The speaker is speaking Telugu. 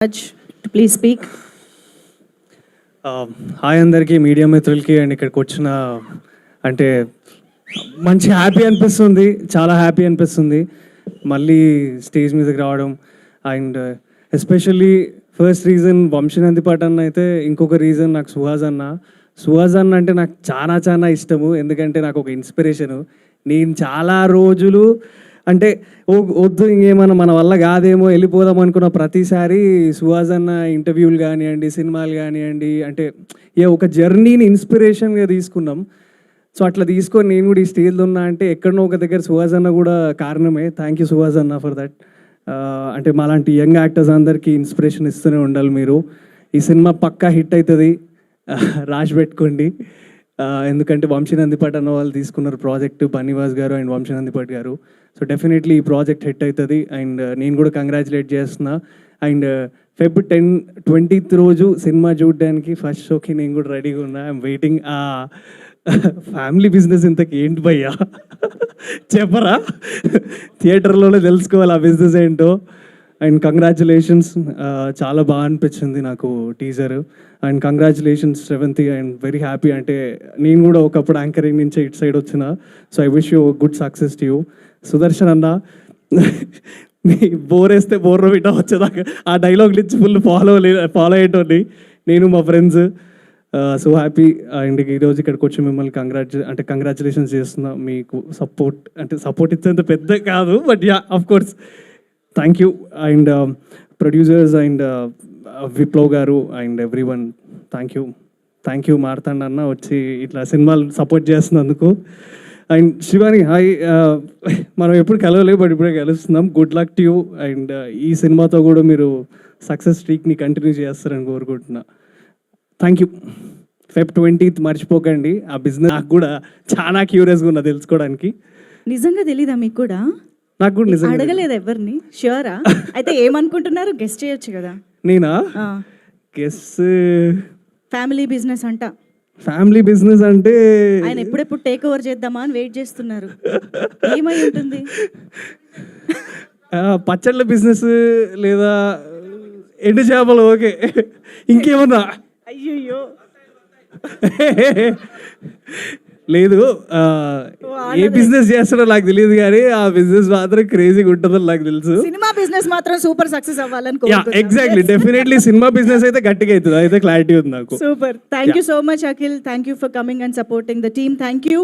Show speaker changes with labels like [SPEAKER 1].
[SPEAKER 1] Please speak.
[SPEAKER 2] హాయ్ అందరికీ, మీడియా మిత్రులకి అండ్ ఇక్కడికి వచ్చిన అంటే మంచి హ్యాపీ అనిపిస్తుంది, చాలా హ్యాపీ అనిపిస్తుంది మళ్ళీ స్టేజ్ మీదకి రావడం. అండ్ ఎస్పెషల్లీ ఫస్ట్ రీజన్ వంశీనందిపాట్ అన్న అయితే, ఇంకొక రీజన్ నాకు సుహాస్ అన్న అంటే నాకు చాలా చాలా ఇష్టము. ఎందుకంటే నాకు ఒక ఇన్స్పిరేషను. నేను చాలా రోజులు అంటే వద్దు ఇంకేమన్నా మన వల్ల కాదేమో వెళ్ళిపోదాం అనుకున్న ప్రతిసారి సుహాస్ అన్న ఇంటర్వ్యూలు కానివ్వండి, సినిమాలు కానివ్వండి, అంటే ఒక జర్నీని ఇన్స్పిరేషన్గా తీసుకున్నాం. సో అట్లా తీసుకొని నేను కూడా ఈ స్టేజ్లో ఉన్నా అంటే ఎక్కడనో ఒక దగ్గర సుహాస్ అన్న కూడా కారణమే. థ్యాంక్ యూ సుహాస్ అన్న ఫర్ దట్. అంటే మాలాంటి యంగ్ యాక్టర్స్ అందరికీ ఇన్స్పిరేషన్ ఇస్తూనే ఉండాలి మీరు. ఈ సినిమా పక్కా హిట్ అవుతుంది, రాసి పెట్టుకోండి. ఎందుకంటే వంశీనందిపాట్ అన్న వాళ్ళు తీసుకున్నారు ప్రాజెక్టు, బన్నీవాస్ గారు అండ్ వంశీనందిపాట్ గారు. సో డెఫినెట్లీ ఈ ప్రాజెక్ట్ హిట్ అవుతుంది. అండ్ నేను కూడా కంగ్రాచులేట్ చేస్తున్నా. అండ్ Feb 10, 20th రోజు సినిమా చూడడానికి ఫస్ట్ షోకి నేను కూడా రెడీగా ఉన్నా. I'm waiting. ఫ్యామిలీ బిజినెస్ ఇంతకు ఏంటి భయ్యా చెప్పరా? థియేటర్లోనే తెలుసుకోవాలి ఆ బిజినెస్ ఏంటో. అండ్ కంగ్రాచులేషన్స్, చాలా బాగా అనిపించింది నాకు teaser. And congratulations Sravanthi, and very happy. అంటే నేను కూడా ఒకప్పుడు యాంకరింగ్ నుంచి ఇటు సైడ్ వచ్చిన. So I wish you good success to you. Sudarshan అన్న, మీ బోర్ వేస్తే బోర్రో బిడ్డ వచ్చేదాకా ఆ డైలాగ్ నుంచి ఫుల్ ఫాలో అయ్యేటోని నేను మా ఫ్రెండ్స్. So happy. అండ్ ఈరోజు ఇక్కడికి వచ్చి మిమ్మల్ని కంగ్రాచులేషన్స్ చేస్తున్నా. మీకు సపోర్ట్ ఇచ్చేంత పెద్ద కాదు, but ya of course thank you. And producers and Viplav garu and every one thank you Martand అన్న వచ్చి ఇట్లా సినిమాలు సపోర్ట్ చేస్తున్నందుకు. And Shivani, hi. మనం ఎప్పుడు కలవలేదు, బట్ ఇప్పుడే కలుస్తున్నాం. Good luck to you. And ఈ సినిమాతో కూడా మీరు సక్సెస్ స్ట్రీక్ని కంటిన్యూ చేస్తారని కోరుకుంటున్నా. Thank you. Feb 20th మర్చిపోకండి. ఆ బిజినెస్ నాకు కూడా చాలా క్యూరియస్గా ఉన్నా తెలుసుకోవడానికి.
[SPEAKER 1] నిజంగా తెలీదా మీకు కూడా?
[SPEAKER 2] నాకు కూడా నిజంగా
[SPEAKER 1] అడగలేదు ఎవరిని. ష్యూరా? అయితే ఏమనుకుంటున్నారు? గెస్ట్ చేయొచ్చు కదా.
[SPEAKER 2] నేనా? గెస్
[SPEAKER 1] ఫ్యామిలీ బిజినెస్ అంట.
[SPEAKER 2] ఫ్యామిలీ బిజినెస్ అంటే
[SPEAKER 1] ఆయన ఎప్పుడెప్పుడు టేక్ ఓవర్ చేద్దామా అని వెయిట్ చేస్తున్నారు. ఏమై ఉంటుంది?
[SPEAKER 2] పచ్చళ్ళ బిజినెస్ లేదా ఎండు చేపలు. ఓకే, ఇంకేమన్నా?
[SPEAKER 1] అయ్యో
[SPEAKER 2] లేదు, ఏ బిజినెస్ చేస్తాడో నాకు తెలియదు, కానీ ఆ బిజినెస్ మాత్రం క్రేజీగా ఉంటుందని నాకు తెలుసు.
[SPEAKER 1] సినిమా బిజినెస్ మాత్రం సూపర్ సక్సెస్ అవ్వాలని.
[SPEAKER 2] ఎగ్జాక్ట్లీ, డెఫినెట్లీ సినిమా బిజినెస్ అయితే గట్టిగా అవుతుంది, అయితే క్లారిటీ ఉంది నాకు.
[SPEAKER 1] Super. Thank you so much Akhil. Thank you for coming and supporting the team. Thank you.